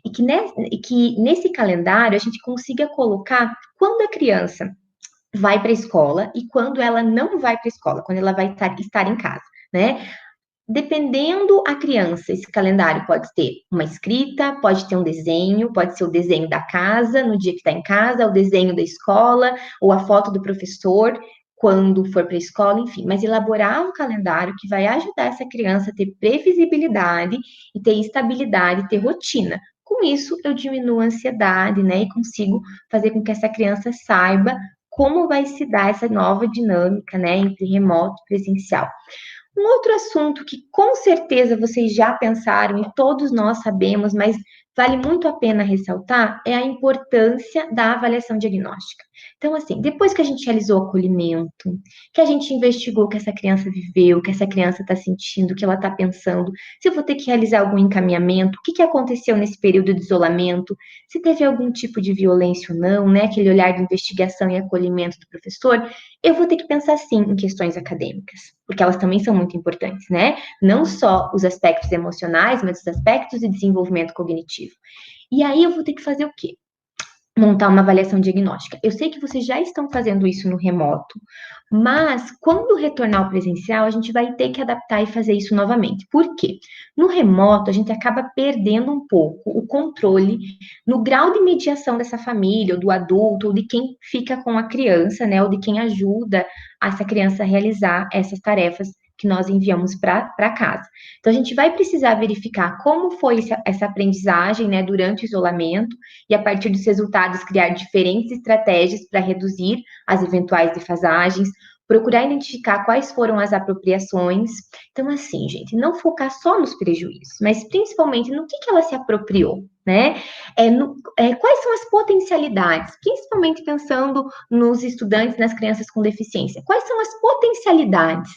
e que nesse calendário a gente consiga colocar quando a criança vai para a escola e quando ela não vai para a escola, quando ela vai estar em casa, né? Dependendo a criança, esse calendário pode ter uma escrita, pode ter um desenho, pode ser o desenho da casa, no dia que está em casa, o desenho da escola, ou a foto do professor, quando for para a escola, enfim. Mas elaborar um calendário que vai ajudar essa criança a ter previsibilidade e ter estabilidade, ter rotina. Com isso, eu diminuo a ansiedade, né, e consigo fazer com que essa criança saiba como vai se dar essa nova dinâmica, né, entre remoto e presencial. Um outro assunto que com certeza vocês já pensaram e todos nós sabemos, mas vale muito a pena ressaltar, é a importância da avaliação diagnóstica. Então, assim, depois que a gente realizou o acolhimento, que a gente investigou o que essa criança viveu, o que essa criança está sentindo, o que ela está pensando, se eu vou ter que realizar algum encaminhamento, o que aconteceu nesse período de isolamento, se teve algum tipo de violência ou não, né? Aquele olhar de investigação e acolhimento do professor, eu vou ter que pensar sim em questões acadêmicas, porque elas também são muito importantes, né? Não só os aspectos emocionais, mas os aspectos de desenvolvimento cognitivo. E aí eu vou ter que fazer o quê? Montar uma avaliação diagnóstica. Eu sei que vocês já estão fazendo isso no remoto, mas quando retornar ao presencial, a gente vai ter que adaptar e fazer isso novamente. Por quê? No remoto, a gente acaba perdendo um pouco o controle no grau de mediação dessa família, ou do adulto, ou de quem fica com a criança, né? Ou de quem ajuda essa criança a realizar essas tarefas que nós enviamos para casa. Então, a gente vai precisar verificar como foi essa aprendizagem, né, durante o isolamento, e a partir dos resultados criar diferentes estratégias para reduzir as eventuais defasagens, procurar identificar quais foram as apropriações. Então, assim, gente, não focar só nos prejuízos, mas principalmente no que ela se apropriou, né? Quais são as potencialidades, principalmente pensando nos estudantes, nas crianças com deficiência. Quais são as potencialidades,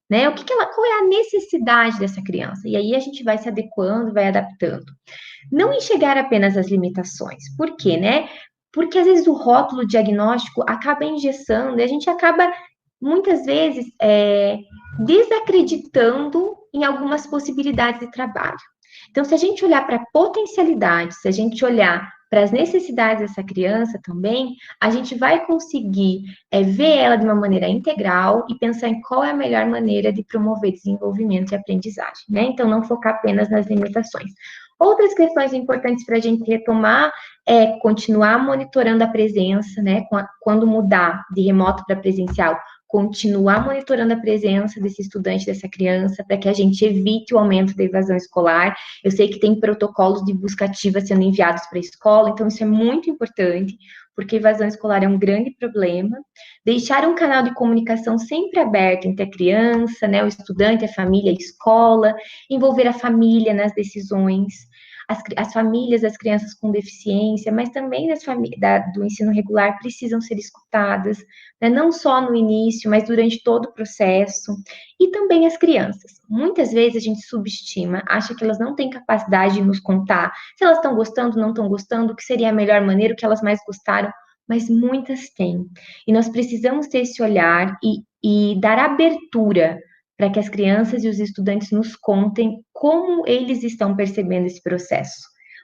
né? Qual é a necessidade dessa criança? E aí a gente vai se adequando, vai adaptando. Não enxergar apenas as limitações. Por quê, né? Porque às vezes o rótulo diagnóstico acaba engessando e a gente acaba muitas vezes desacreditando em algumas possibilidades de trabalho. Então, se a gente olhar para a potencialidade, se a gente olhar para as necessidades dessa criança também, a gente vai conseguir ver ela de uma maneira integral e pensar em qual é a melhor maneira de promover desenvolvimento e aprendizagem, né? Então, não focar apenas nas limitações. Outras questões importantes para a gente retomar é continuar monitorando a presença, né? Quando mudar de remoto para presencial, continuar monitorando a presença desse estudante, dessa criança, para que a gente evite o aumento da evasão escolar. Eu sei que tem protocolos de busca ativa sendo enviados para a escola, então isso é muito importante, porque evasão escolar é um grande problema. Deixar um canal de comunicação sempre aberto entre a criança, né, o estudante, a família, a escola, envolver a família nas decisões, as famílias das crianças com deficiência, mas também do ensino regular precisam ser escutadas, né? Não só no início, mas durante todo o processo, e também as crianças. Muitas vezes a gente subestima, acha que elas não têm capacidade de nos contar se elas estão gostando, não estão gostando, o que seria a melhor maneira, o que elas mais gostaram, mas muitas têm. E nós precisamos ter esse olhar e dar abertura para que as crianças e os estudantes nos contem como eles estão percebendo esse processo.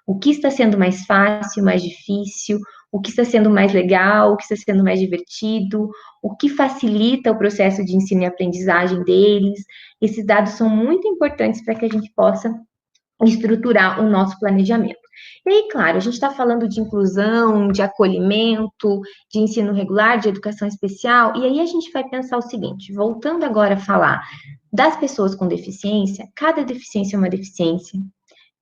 O que está sendo mais fácil, mais difícil, o que está sendo mais legal, o que está sendo mais divertido, o que facilita o processo de ensino e aprendizagem deles. Esses dados são muito importantes para que a gente possa estruturar o nosso planejamento. E aí, claro, a gente está falando de inclusão, de acolhimento, de ensino regular, de educação especial, e aí a gente vai pensar o seguinte, voltando agora a falar das pessoas com deficiência, cada deficiência é uma deficiência,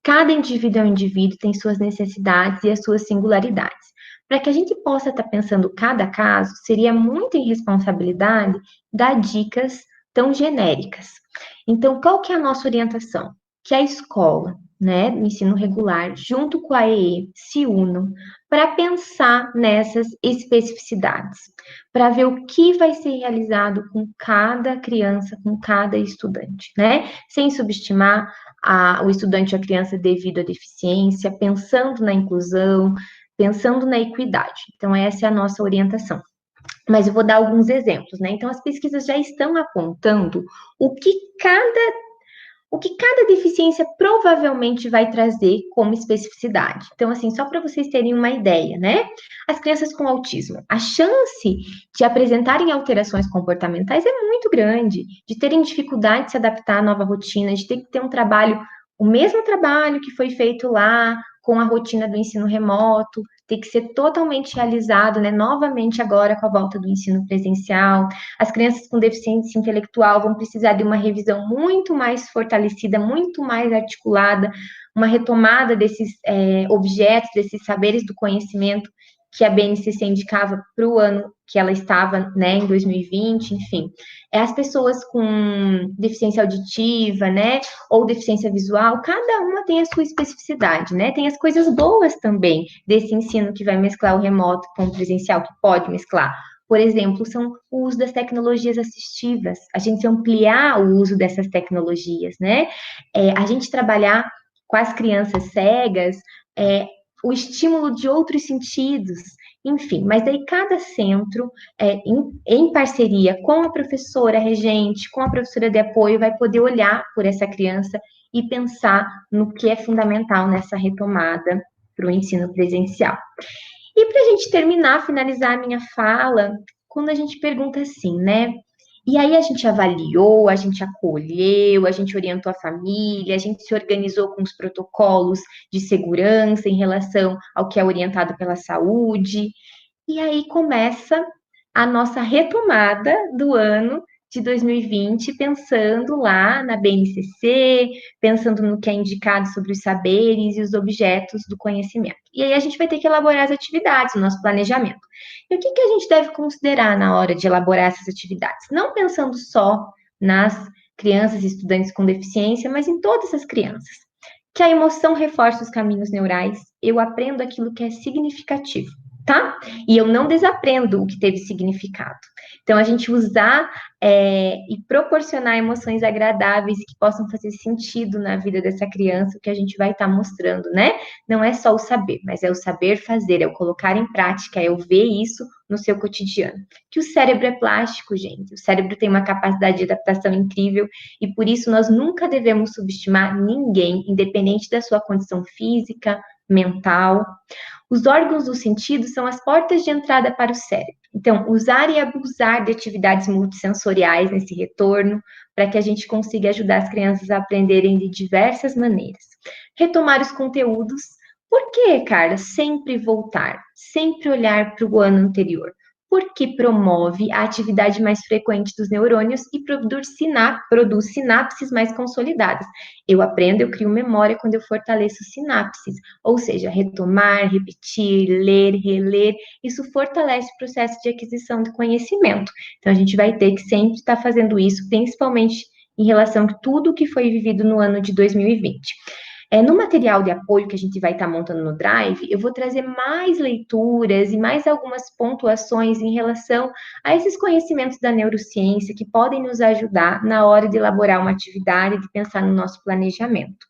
cada indivíduo é um indivíduo, tem suas necessidades e as suas singularidades. Para que a gente possa estar pensando cada caso, seria muita irresponsabilidade dar dicas tão genéricas. Então, qual que é a nossa orientação? Que a escola, né, do ensino regular, junto com a EE, se unam para pensar nessas especificidades, para ver o que vai ser realizado com cada criança, com cada estudante, né? Sem subestimar o estudante ou a criança devido à deficiência, pensando na inclusão, pensando na equidade. Então, essa é a nossa orientação. Mas eu vou dar alguns exemplos, né? Então, as pesquisas já estão apontando o que cada deficiência provavelmente vai trazer como especificidade. Então, assim, só para vocês terem uma ideia, né? As crianças com autismo, a chance de apresentarem alterações comportamentais é muito grande, de terem dificuldade de se adaptar à nova rotina, de ter que ter o mesmo trabalho que foi feito lá, com a rotina do ensino remoto, ter que ser totalmente realizado, né, novamente agora com a volta do ensino presencial. As crianças com deficiência intelectual vão precisar de uma revisão muito mais fortalecida, muito mais articulada, uma retomada desses objetos, desses saberes do conhecimento que a BNCC indicava para o ano que ela estava, né, em 2020, enfim. As pessoas com deficiência auditiva, né, ou deficiência visual, cada uma tem a sua especificidade, né, tem as coisas boas também desse ensino que vai mesclar o remoto com o presencial, que pode mesclar. Por exemplo, são o uso das tecnologias assistivas, a gente ampliar o uso dessas tecnologias, né, a gente trabalhar com as crianças cegas, o estímulo de outros sentidos, enfim, mas daí cada centro, em parceria com a professora regente, com a professora de apoio, vai poder olhar por essa criança e pensar no que é fundamental nessa retomada para o ensino presencial. E para a gente terminar, finalizar a minha fala, quando a gente pergunta assim, né? E aí a gente avaliou, a gente acolheu, a gente orientou a família, a gente se organizou com os protocolos de segurança em relação ao que é orientado pela saúde. E aí começa a nossa retomada do ano de 2020, pensando lá na BNCC, pensando no que é indicado sobre os saberes e os objetos do conhecimento. E aí a gente vai ter que elaborar as atividades, o nosso planejamento. E o que a gente deve considerar na hora de elaborar essas atividades? Não pensando só nas crianças e estudantes com deficiência, mas em todas as crianças. Que a emoção reforça os caminhos neurais, eu aprendo aquilo que é significativo, tá? E eu não desaprendo o que teve significado. Então, a gente usar e proporcionar emoções agradáveis que possam fazer sentido na vida dessa criança, o que a gente vai estar mostrando, né? Não é só o saber, mas é o saber fazer, é o colocar em prática, é o ver isso no seu cotidiano. Que o cérebro é plástico, gente. O cérebro tem uma capacidade de adaptação incrível e por isso nós nunca devemos subestimar ninguém, independente da sua condição física, mental. Os órgãos do sentido são as portas de entrada para o cérebro. Então, usar e abusar de atividades multissensoriais nesse retorno, para que a gente consiga ajudar as crianças a aprenderem de diversas maneiras. Retomar os conteúdos. Por que, Carla, sempre voltar? Sempre olhar para o ano anterior? Porque promove a atividade mais frequente dos neurônios e produz sinapses mais consolidadas. Eu aprendo, eu crio memória quando eu fortaleço sinapses, ou seja, retomar, repetir, ler, reler, isso fortalece o processo de aquisição de conhecimento. Então, a gente vai ter que sempre estar fazendo isso, principalmente em relação a tudo que foi vivido no ano de 2020. No material de apoio que a gente vai estar montando no Drive, eu vou trazer mais leituras e mais algumas pontuações em relação a esses conhecimentos da neurociência que podem nos ajudar na hora de elaborar uma atividade, de pensar no nosso planejamento.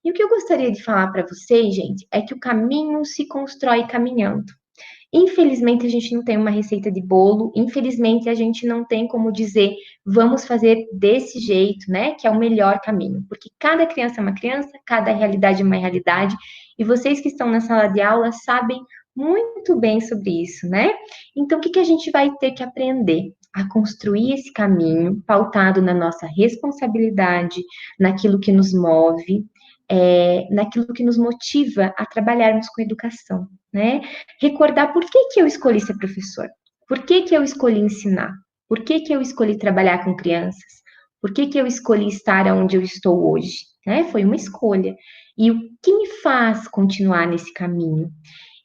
E o que eu gostaria de falar para vocês, gente, é que o caminho se constrói caminhando. Infelizmente, a gente não tem uma receita de bolo, infelizmente, a gente não tem como dizer, vamos fazer desse jeito, né, que é o melhor caminho, porque cada criança é uma criança, cada realidade é uma realidade, e vocês que estão na sala de aula sabem muito bem sobre isso, né? Então, o que a gente vai ter que aprender? A construir esse caminho pautado na nossa responsabilidade, naquilo que nos move, naquilo que nos motiva a trabalharmos com educação, né? Recordar por que eu escolhi ser professor, por que eu escolhi ensinar, por que eu escolhi trabalhar com crianças, por que eu escolhi estar onde eu estou hoje, né? Foi uma escolha. E o que me faz continuar nesse caminho?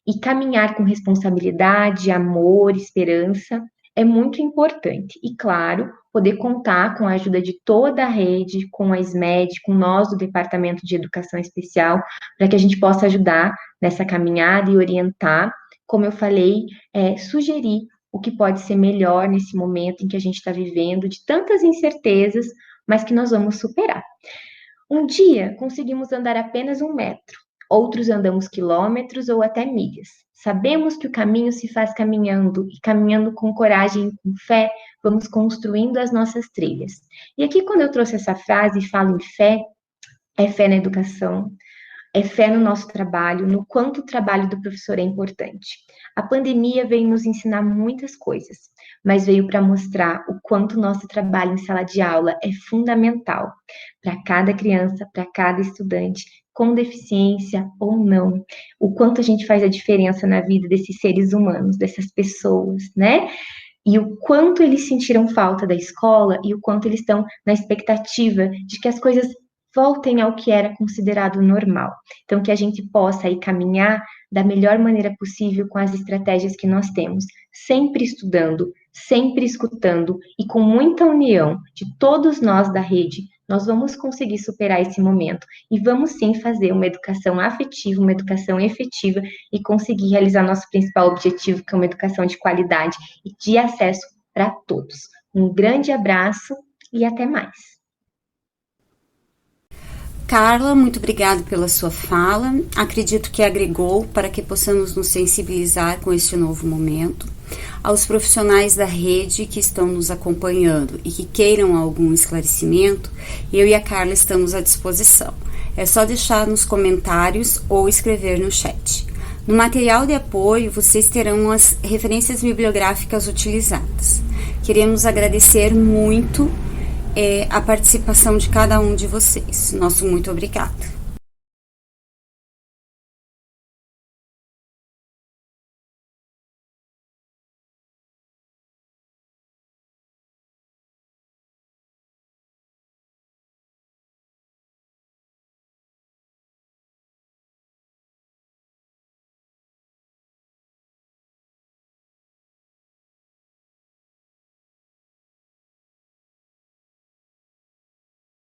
E caminhar com responsabilidade, amor, esperança, é muito importante. E, claro, poder contar com a ajuda de toda a rede, com a SMED, com nós do Departamento de Educação Especial, para que a gente possa ajudar nessa caminhada e orientar, como eu falei, sugerir o que pode ser melhor nesse momento em que a gente está vivendo, de tantas incertezas, mas que nós vamos superar. Um dia conseguimos andar apenas 1 metro, outros andamos quilômetros ou até milhas. Sabemos que o caminho se faz caminhando, e caminhando com coragem e com fé, vamos construindo as nossas trilhas. E aqui, quando eu trouxe essa frase e falo em fé, é fé na educação, é fé no nosso trabalho, no quanto o trabalho do professor é importante. A pandemia veio nos ensinar muitas coisas, mas veio para mostrar o quanto o nosso trabalho em sala de aula é fundamental para cada criança, para cada estudante, com deficiência ou não, o quanto a gente faz a diferença na vida desses seres humanos, dessas pessoas, né? E o quanto eles sentiram falta da escola e o quanto eles estão na expectativa de que as coisas voltem ao que era considerado normal. Então, que a gente possa aí caminhar da melhor maneira possível com as estratégias que nós temos, sempre estudando, sempre escutando e com muita união de todos nós da rede, nós vamos conseguir superar esse momento e vamos sim fazer uma educação afetiva, uma educação efetiva e conseguir realizar nosso principal objetivo, que é uma educação de qualidade e de acesso para todos. Um grande abraço e até mais. Carla, muito obrigada pela sua fala. Acredito que agregou para que possamos nos sensibilizar com este novo momento. Aos profissionais da rede que estão nos acompanhando e que queiram algum esclarecimento, eu e a Carla estamos à disposição. É só deixar nos comentários ou escrever no chat. No material de apoio, vocês terão as referências bibliográficas utilizadas. Queremos agradecer muito a participação de cada um de vocês. Nosso muito obrigado.